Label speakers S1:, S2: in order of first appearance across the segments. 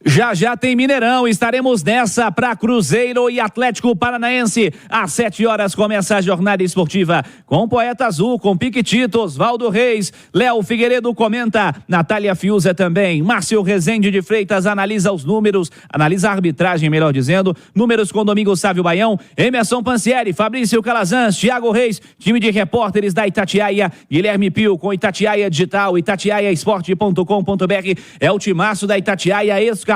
S1: Já já tem Mineirão, estaremos nessa para Cruzeiro e Atlético Paranaense. Às 7 horas começa a jornada esportiva com Poeta Azul, com Piquitito, Oswaldo Reis, Léo Figueiredo comenta, Natália Fiuza também, Márcio Rezende de Freitas analisa os números, analisa a arbitragem, melhor dizendo, números com Domingos Sávio Baião, Emerson Pansieri, Fabrício Calazans, Thiago Reis, time de repórteres da Itatiaia, Guilherme Pio com Itatiaia Digital, itatiaiaesporte.com.br, é o timaço da Itatiaia escalado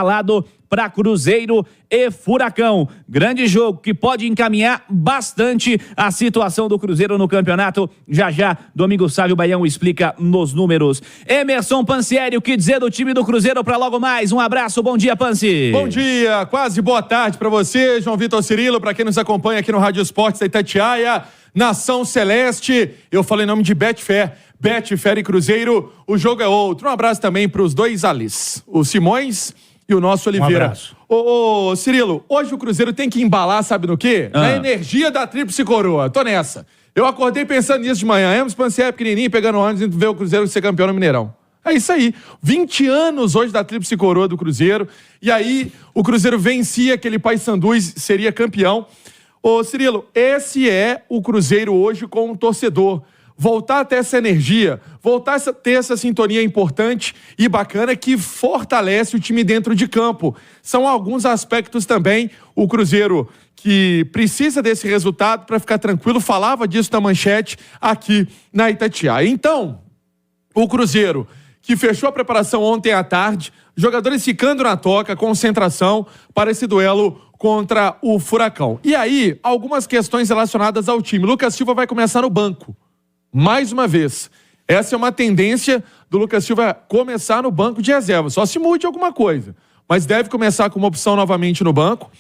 S1: para Cruzeiro e Furacão. Grande jogo que pode encaminhar bastante a situação do Cruzeiro no campeonato. Já já, Domingos Sávio Baião explica nos números. Emerson Pansieri, o que dizer do time do Cruzeiro para logo mais? Um abraço, bom dia, Pansi.
S2: Bom dia, quase boa tarde para você, João Vitor Cirilo, para quem nos acompanha aqui no Rádio Esportes da Itatiaia, Nação Celeste. Eu falei em nome de Betfair. Betfair e Cruzeiro, o jogo é outro. Um abraço também para os dois Alis, o Simões e o nosso Oliveira.
S1: Um abraço.
S2: Ô, Cirilo, hoje o Cruzeiro tem que embalar, sabe no quê? Na energia da Tríplice Coroa. Tô nessa. Eu acordei pensando nisso de manhã. Emerson Pansieri pequenininho, pegando ônibus, indo ver o Cruzeiro ser campeão no Mineirão. É isso aí. 20 anos hoje da Tríplice Coroa do Cruzeiro. E aí o Cruzeiro vencia aquele Paysandu e seria campeão. Ô, Cirilo, esse é o Cruzeiro hoje com o torcedor. Voltar a ter essa energia, voltar a ter essa sintonia importante e bacana que fortalece o time dentro de campo. São alguns aspectos também. O Cruzeiro que precisa desse resultado para ficar tranquilo, falava disso na manchete aqui na Itatiaia. Então, o Cruzeiro que fechou a preparação ontem à tarde, jogadores ficando na toca, concentração para esse duelo contra o Furacão. E aí, algumas questões relacionadas ao time. Lucas Silva vai começar no banco. Mais uma vez, essa é uma tendência do Lucas Silva começar no banco de reserva, só se mude alguma coisa, mas deve começar com uma opção novamente no banco.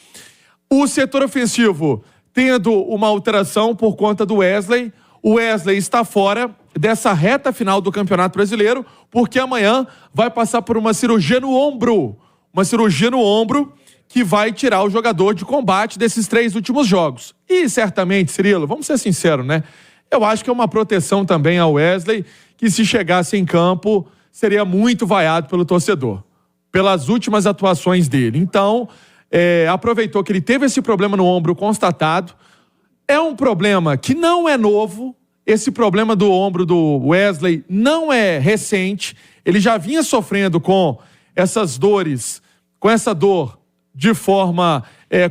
S2: O setor ofensivo tendo uma alteração por conta do Wesley. O Wesley está fora dessa reta final do Campeonato Brasileiro, porque amanhã vai passar por uma cirurgia no ombro. Uma cirurgia no ombro que vai tirar o jogador de combate desses 3 últimos jogos. E certamente, Cirilo, vamos ser sinceros, né? Eu acho que é uma proteção também ao Wesley, que se chegasse em campo, seria muito vaiado pelo torcedor, pelas últimas atuações dele. Então, aproveitou que ele teve esse problema no ombro constatado. É um problema que não é novo, esse problema do ombro do Wesley não é recente, ele já vinha sofrendo com essas dores, com essa dor de forma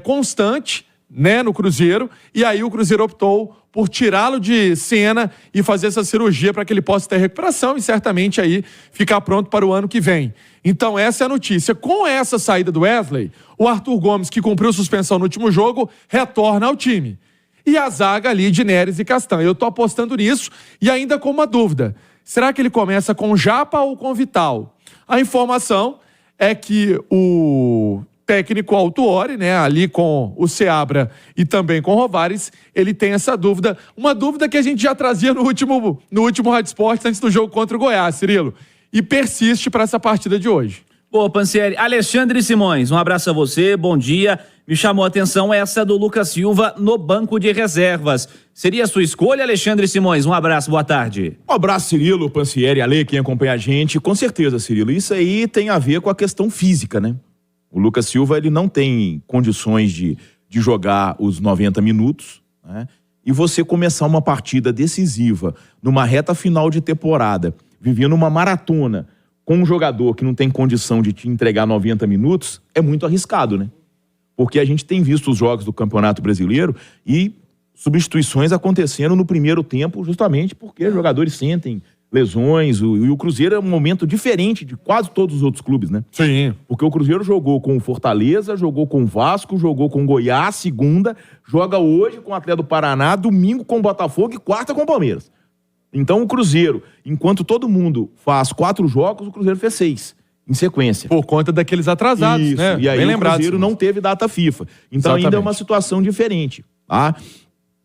S2: constante, né, no Cruzeiro, e aí o Cruzeiro optou por tirá-lo de cena e fazer essa cirurgia para que ele possa ter recuperação e certamente aí ficar pronto para o ano que vem. Então essa é a notícia. Com essa saída do Wesley, o Arthur Gomes, que cumpriu suspensão no último jogo, retorna ao time. E a zaga ali de Neres e Castan. Eu tô apostando nisso e ainda com uma dúvida. Será que ele começa com Japa ou com Vital? A informação é que o técnico Autuori, né, ali com o Seabra e também com o Rovares, ele tem essa dúvida, uma dúvida que a gente já trazia no último Rádio Esportes antes do jogo contra o Goiás, Cirilo, e persiste para essa partida de hoje.
S1: Pô, Pansieri, Alexandre Simões, um abraço a você, bom dia. Me chamou a atenção essa do Lucas Silva no banco de reservas. Seria a sua escolha, Alexandre Simões? Um abraço, boa tarde.
S3: Um abraço, Cirilo, Pansieri, Ale, quem acompanha a gente. Com certeza, Cirilo, isso aí tem a ver com a questão física, né? O Lucas Silva, ele não tem condições de jogar os 90 minutos, né? E você começar uma partida decisiva numa reta final de temporada, vivendo uma maratona com um jogador que não tem condição de te entregar 90 minutos, é muito arriscado, né? Porque a gente tem visto os jogos do Campeonato Brasileiro e substituições acontecendo no primeiro tempo, justamente porque os jogadores sentem lesões, e o Cruzeiro é um momento diferente de quase todos os outros clubes, né?
S2: Sim.
S3: Porque o Cruzeiro jogou com o Fortaleza, jogou com o Vasco, jogou com o Goiás, segunda, joga hoje com o Atlético do Paraná, domingo com o Botafogo e quarta com o Palmeiras. Então o Cruzeiro, enquanto todo mundo faz 4 jogos, o Cruzeiro fez 6 em sequência.
S2: Por conta daqueles atrasados,
S3: isso,
S2: né?
S3: E aí o Cruzeiro não teve data FIFA. Então
S2: Exatamente.
S3: ainda é uma situação diferente, tá?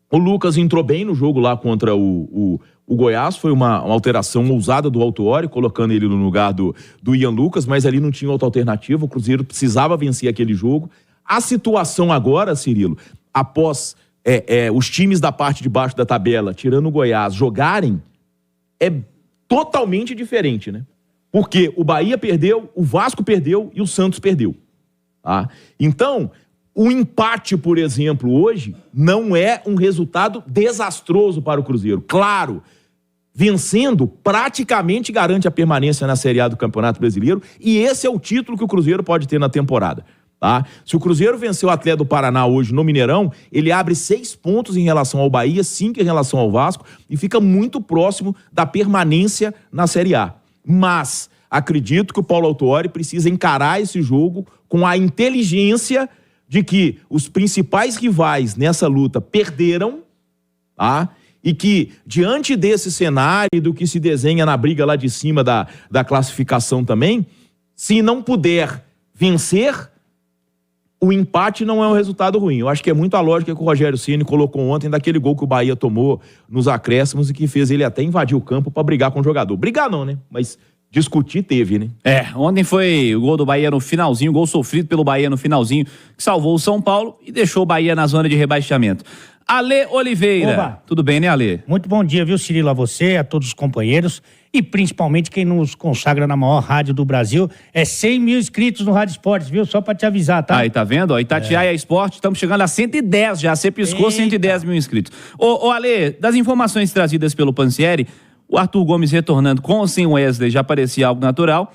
S3: O Lucas entrou bem no jogo lá contra o Goiás, foi uma alteração ousada do Autuori, colocando ele no lugar do Ian Lucas, mas ali não tinha outra alternativa, o Cruzeiro precisava vencer aquele jogo. A situação agora, Cirilo, após os times da parte de baixo da tabela, tirando o Goiás, jogarem, é totalmente diferente, né? Porque o Bahia perdeu, o Vasco perdeu e o Santos perdeu. Tá? Então, o empate, por exemplo, hoje, não é um resultado desastroso para o Cruzeiro. Claro, vencendo, praticamente garante a permanência na Série A do Campeonato Brasileiro, e esse é o título que o Cruzeiro pode ter na temporada. Tá? Se o Cruzeiro vencer o Atlético do Paraná hoje no Mineirão, ele abre 6 pontos em relação ao Bahia, 5 em relação ao Vasco, e fica muito próximo da permanência na Série A. Mas acredito que o Paulo Autuori precisa encarar esse jogo com a inteligência de que os principais rivais nessa luta perderam, tá? E que, diante desse cenário e do que se desenha na briga lá de cima da classificação também, se não puder vencer, o empate não é um resultado ruim. Eu acho que é muito a lógica que o Rogério Ceni colocou ontem daquele gol que o Bahia tomou nos acréscimos e que fez ele até invadir o campo para brigar com o jogador. Brigar não, né? Mas discutir teve, né?
S1: Ontem foi o gol do Bahia no finalzinho, o gol sofrido pelo Bahia no finalzinho, que salvou o São Paulo e deixou o Bahia na zona de rebaixamento. Ale Oliveira.
S4: Oba.
S1: Tudo bem, né, Ale?
S4: Muito bom dia, viu, Cirilo, a você, a todos os companheiros e principalmente quem nos consagra na maior rádio do Brasil. É 100 mil inscritos no Rádio Esportes, viu? Só pra te avisar, tá?
S1: Aí, tá vendo? Ó, Itatiaia Esporte, estamos chegando a 110 já. Você piscou.
S4: Eita.
S1: 110 mil inscritos. Ô, Ale, das informações trazidas pelo Pansieri, o Arthur Gomes retornando com ou sem Wesley já parecia algo natural.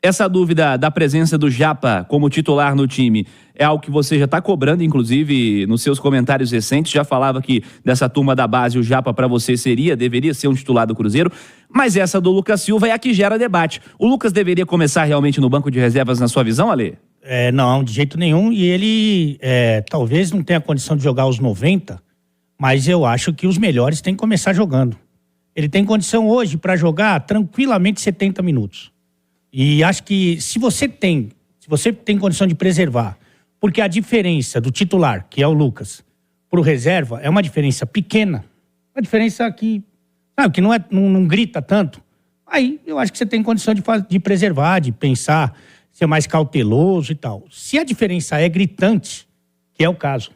S1: Essa dúvida da presença do Japa como titular no time é algo que você já está cobrando, inclusive nos seus comentários recentes, já falava que dessa turma da base o Japa para você deveria ser um titular do Cruzeiro, mas essa do Lucas Silva é a que gera debate. O Lucas deveria começar realmente no banco de reservas na sua visão, Ale?
S4: Não, de jeito nenhum, e ele talvez não tenha condição de jogar os 90, mas eu acho que os melhores têm que começar jogando. Ele tem condição hoje para jogar tranquilamente 70 minutos. E acho que se você tem condição de preservar, porque a diferença do titular, que é o Lucas, pro reserva, é uma diferença pequena, uma diferença que, sabe, que não grita tanto, aí eu acho que você tem condição de preservar, de pensar, ser mais cauteloso e tal. Se a diferença é gritante, que é o caso,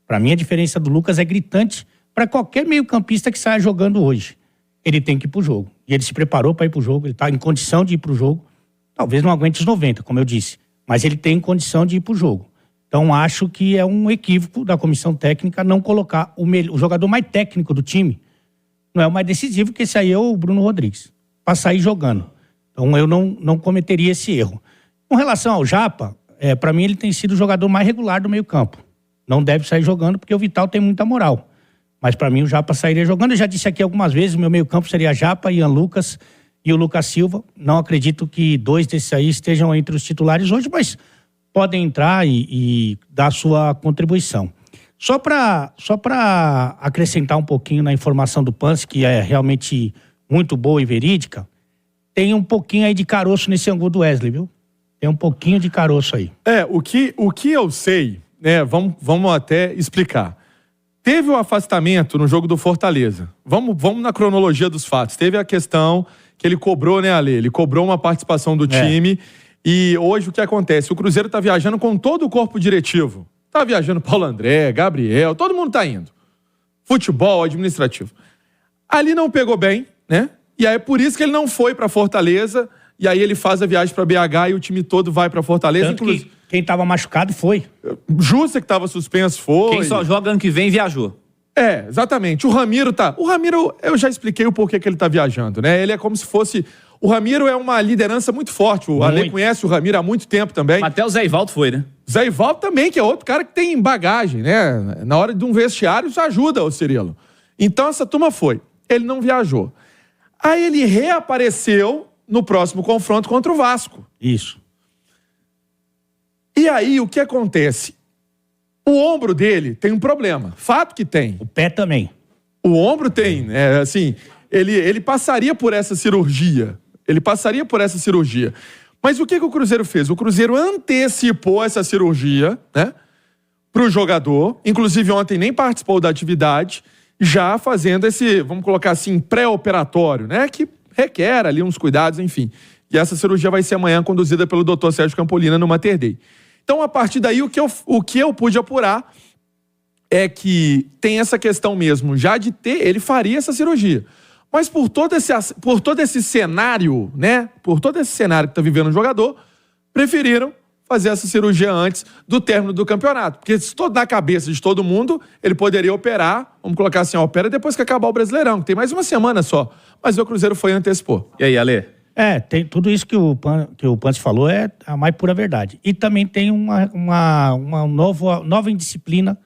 S4: para mim a diferença do Lucas é gritante para qualquer meio-campista que saia jogando hoje. Ele tem que ir pro jogo. E ele se preparou para ir pro jogo, ele tá em condição de ir pro jogo. Talvez não aguente os 90, como eu disse, mas ele tem condição de ir pro jogo. Então acho que é um equívoco da comissão técnica não colocar o jogador mais técnico do time, não é o mais decisivo, que esse aí é o Bruno Rodrigues, para sair jogando. Então eu não cometeria esse erro. Com relação ao Japa, para mim ele tem sido o jogador mais regular do meio campo. Não deve sair jogando porque o Vital tem muita moral. Mas para mim o Japa sairia jogando. Eu já disse aqui algumas vezes, o meu meio campo seria Japa, Ian Lucas e o Lucas Silva. Não acredito que 2 desses aí estejam entre os titulares hoje, mas podem entrar e dar sua contribuição. Só para acrescentar um pouquinho na informação do Pans, que é realmente muito boa e verídica, tem um pouquinho aí de caroço nesse ângulo do Wesley, viu? Tem um pouquinho de caroço aí.
S2: O que eu sei, né, vamos até explicar. Teve o afastamento no jogo do Fortaleza. Vamos na cronologia dos fatos. Teve a questão que ele cobrou, né, Ale? Ele cobrou uma participação do time. E hoje o que acontece? O Cruzeiro tá viajando com todo o corpo diretivo. Tá viajando Paulo André, Gabriel, todo mundo tá indo. Futebol, administrativo. Ali não pegou bem, né? E aí é por isso que ele não foi pra Fortaleza. E aí ele faz a viagem pra BH e o time todo vai pra Fortaleza.
S4: Tanto que quem tava machucado foi.
S2: Justa, que tava suspenso, foi.
S1: Quem só joga ano que vem viajou.
S2: Exatamente. O Ramiro tá... O Ramiro, eu já expliquei o porquê que ele tá viajando, né? Ele é como se fosse... O Ramiro é uma liderança muito forte. O Ale conhece o Ramiro há muito tempo também.
S1: Até o Zé Ivaldo foi, né?
S2: Zé Ivaldo também, que é outro cara que tem bagagem, né? Na hora de um vestiário, isso ajuda o Cirilo. Então, essa turma foi. Ele não viajou. Aí ele reapareceu no próximo confronto contra o Vasco.
S4: Isso.
S2: E aí, o que acontece? O ombro dele tem um problema. Fato que tem.
S4: O pé também.
S2: O ombro tem, né? Assim, ele passaria por essa cirurgia. Mas o que o Cruzeiro fez? O Cruzeiro antecipou essa cirurgia, né? Pro jogador. Inclusive, ontem nem participou da atividade, já fazendo esse, vamos colocar assim, pré-operatório, né? Que requer ali uns cuidados, enfim. E essa cirurgia vai ser amanhã conduzida pelo Dr. Sérgio Campolina no Mater Dei. Então, a partir daí, o que eu pude apurar é que tem essa questão mesmo, já de ter, ele faria essa cirurgia. Mas por todo esse cenário, né? Por todo esse cenário que está vivendo o jogador, preferiram fazer essa cirurgia antes do término do campeonato. Porque se na cabeça de todo mundo, ele poderia operar, vamos colocar assim, opera depois que acabar o Brasileirão, que tem mais uma semana só. Mas o Cruzeiro foi e antecipou.
S1: E aí, Ale?
S4: Tem tudo isso que o Panzi falou é a mais pura verdade. E também tem uma nova indisciplina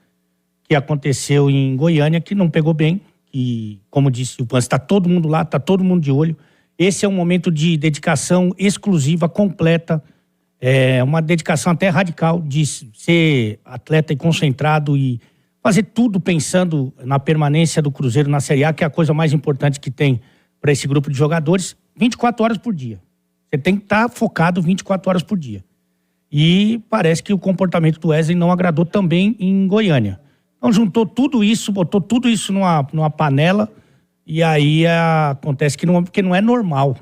S4: que aconteceu em Goiânia, que não pegou bem. E, como disse o Panzi, está todo mundo lá, está todo mundo de olho. Esse é um momento de dedicação exclusiva, completa. É uma dedicação até radical de ser atleta e concentrado e fazer tudo pensando na permanência do Cruzeiro na Série A, que é a coisa mais importante que tem para esse grupo de jogadores, 24 horas por dia. Você tem que estar focado 24 horas por dia. E parece que o comportamento do Wesley não agradou também em Goiânia. Então juntou tudo isso, botou tudo isso numa panela e aí acontece que não é normal.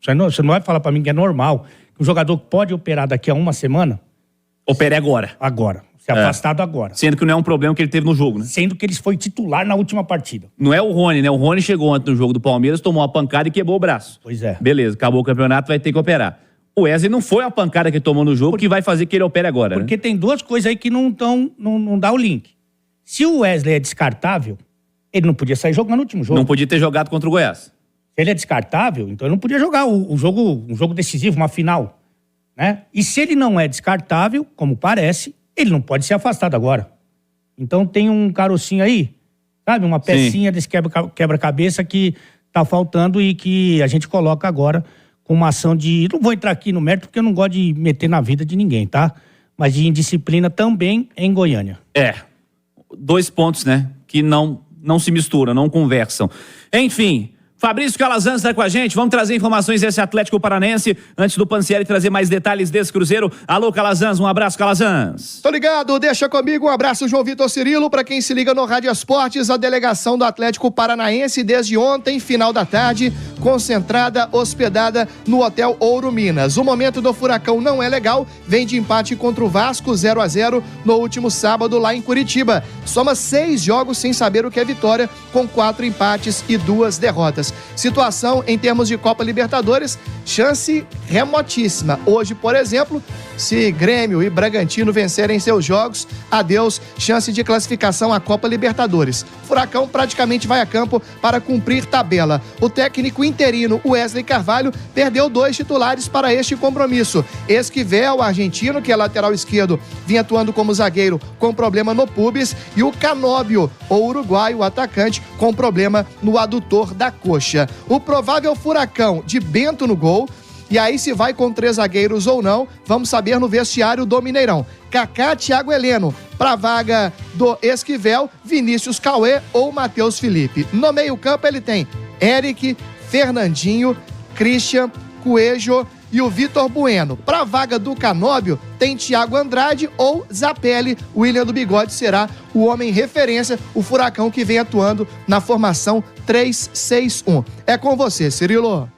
S4: Você não vai falar para mim que é normal que um jogador pode operar daqui a uma semana?
S1: Opere agora.
S4: Agora. Ser afastado agora.
S1: Sendo que não é um problema que ele teve no jogo, né?
S4: Sendo que ele foi titular na última partida.
S1: Não é o Rony, né? O Rony chegou ontem no jogo do Palmeiras, tomou uma pancada e quebrou o braço.
S4: Pois é.
S1: Beleza, acabou o campeonato, vai ter que operar. O Wesley não foi a pancada que ele tomou no jogo que vai fazer que ele opere agora,
S4: Porque
S1: né?
S4: tem duas coisas aí que não dá o link. Se o Wesley é descartável, ele não podia sair jogando no último jogo.
S1: Não podia ter jogado contra o Goiás.
S4: Se ele é descartável, então ele não podia jogar um jogo decisivo, uma final, né? E se ele não é descartável, como parece, ele não pode ser afastado agora. Então tem um carocinho aí, sabe? Uma pecinha desse quebra-cabeça que tá faltando e que a gente coloca agora com uma ação de... Não vou entrar aqui no mérito porque eu não gosto de meter na vida de ninguém, tá? Mas de indisciplina também em Goiânia.
S1: 2 pontos, né? Que não se misturam, não conversam. Enfim... Fabrício Calazans está com a gente, vamos trazer informações desse Atlético Paranaense, antes do Pansieri trazer mais detalhes desse Cruzeiro. Alô, Calazans, um abraço, Calazans.
S5: Tô ligado, deixa comigo, um abraço, João Vitor Cirilo. Para quem se liga no Rádio Esportes, a delegação do Atlético Paranaense desde ontem, final da tarde, concentrada, hospedada no Hotel Ouro Minas. O momento do Furacão não é legal, vem de empate contra o Vasco, 0-0 no último sábado lá em Curitiba. Soma 6 jogos sem saber o que é vitória, com 4 empates e 2 derrotas. Situação em termos de Copa Libertadores, chance remotíssima. Hoje, por exemplo, se Grêmio e Bragantino vencerem seus jogos, adeus, chance de classificação à Copa Libertadores. Furacão praticamente vai a campo para cumprir tabela. O técnico interino Wesley Carvalho perdeu 2 titulares para este compromisso. Esquivel, argentino, que é lateral esquerdo, vinha atuando como zagueiro com problema no pubis, e o Canóbio, o uruguaio, o atacante, com problema no adutor da coxa. O provável Furacão de Bento no gol. E aí, se vai com 3 zagueiros ou não, vamos saber no vestiário do Mineirão. Kaká, Thiago Heleno, para vaga do Esquivel, Vinícius Cauê ou Matheus Felipe. No meio-campo ele tem Eric, Fernandinho, Christian, Coelho e o Vitor Bueno. Para a vaga do Canóbio, tem Thiago Andrade ou Zapelli. William do Bigode será o homem referência, o Furacão que vem atuando na formação 3-6-1. É com você, Cirilo.